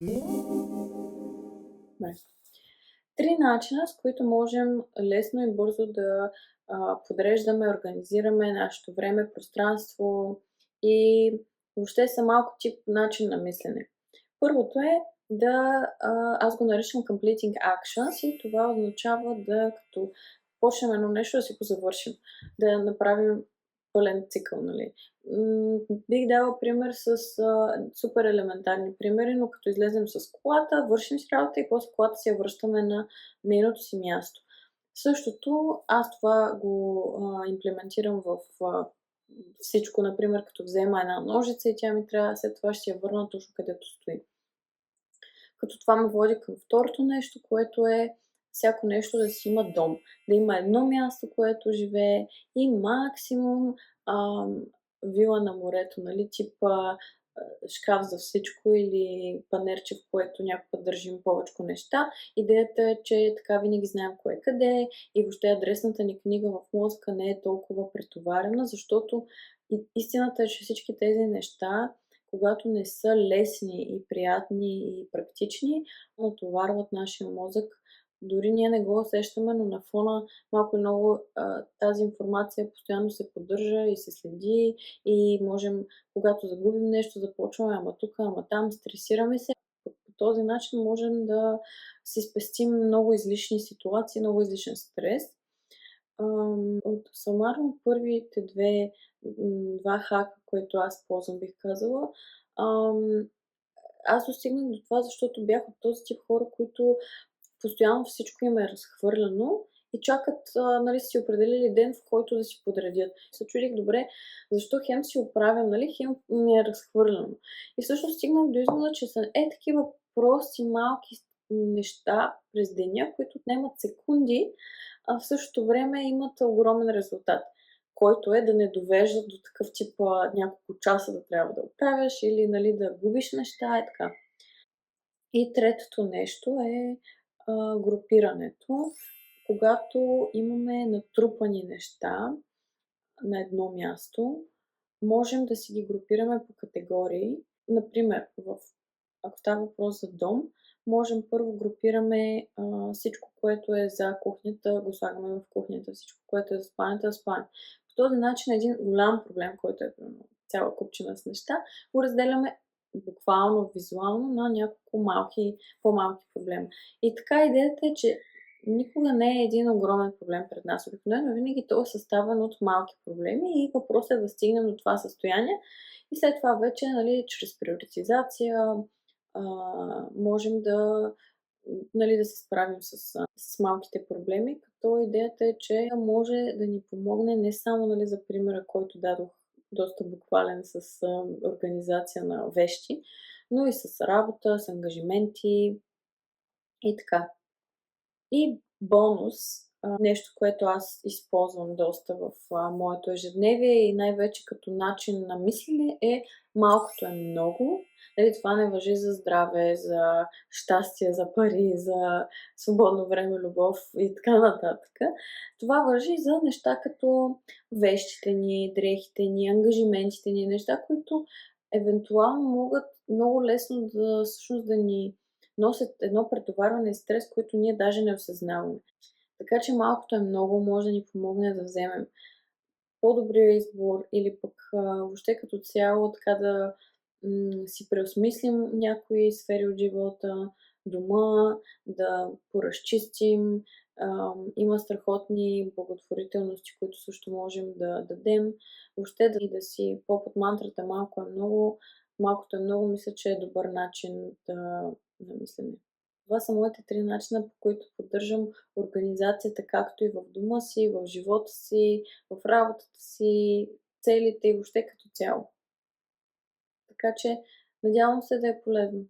Добре. Три начина, с които можем лесно и бързо да подреждаме, организираме нашето време, пространство и въобще са малко тип начин на мислене. Първото е да, аз го наричам completing actions и това означава да като почнем едно нещо, да си го завършим, да направим пълен цикъл, нали. Бих дала пример с супер елементарни примери, но като излезем с колата, вършим си работа и после колата си я връщаме на нейното си място. Същото аз това го имплементирам в всичко, например, като взема една ножица и тя ми трябва след това ще я върна точно където стои. Като това ме води към второто нещо, което е всяко нещо да си има дом. Да има едно място, което живее и максимум вила на морето, нали, типа шкаф за всичко или панерче, в което някой път държим повечко неща. Идеята е, че така винаги знаем кое къде е и въобще адресната ни книга в мозъка не е толкова претоварена, защото истината е, че всички тези неща, когато не са лесни и приятни и практични, натоварват нашия мозък. Дори ние не го усещаме, но на фона малко и много тази информация постоянно се поддържа и се следи и можем, когато загубим нещо, започваме ама тук, ама там, стресираме се. По този начин можем да си спестим много излишни ситуации, много излишен стрес. От сумарно първите два хака, които аз ползвам, бих казала, ам, аз достигнах до това, защото бях от този тип хора, които постоянно всичко им е разхвърляно и чакат, нали, са си определили ден, в който да си подредят. Се чудих, добре, защо хем си оправям, нали, хем ми е разхвърляно. И всъщност стигнах до извода, че са такива прости, малки неща през деня, които отнемат секунди, а в същото време имат огромен резултат, който е да не довеждат до такъв тип няколко часа да трябва да оправяш или, нали, да губиш неща и така. И третото нещо е групирането. Когато имаме натрупани неща на едно място, можем да си ги групираме по категории. Например, ако става въпрос за дом, можем първо групираме всичко, което е за кухнята, го слагаме в кухнята, всичко, което е за спалнята, в спалнята. По този начин един голям проблем, който е цяла купчина с неща, го разделяме буквално, визуално на няколко по-малки проблема. И така идеята е, че никога не е един огромен проблем пред нас. Обикновено винаги той е съставен от малки проблеми и въпросът е да стигнем до това състояние и след това вече, нали, чрез приоритизация можем да, нали, да се справим с малките проблеми, като идеята е, че може да ни помогне не само, нали, за примера, който дадох, доста буквален с организация на вещи, но и с работа, с ангажименти и така. И бонус, нещо, което аз използвам доста в моето ежедневие и най-вече като начин на мислене е малкото е много. Нали, това не важи за здраве, за щастие, за пари, за свободно време, любов и така нататък. Това важи за неща като вещите ни, дрехите ни, ангажиментите ни, неща, които евентуално могат много лесно всъщност да ни носят едно претоварване и стрес, който ние даже не осъзнаваме. Така че малкото е много, може да ни помогне да вземем по-добрия избор или пък въобще като цяло така да си преосмислим някои сфери от живота, дома, да поразчистим. Има страхотни благотворителности, които също можем да дадем. Въобще да си попът мантрата малкото е много, мисля, че е добър начин на мислене. Това са моите 3 начина, по които поддържам организацията, както и в дома си, в живота си, в работата си, целите и въобще като цяло. Така че надявам се да е полезно.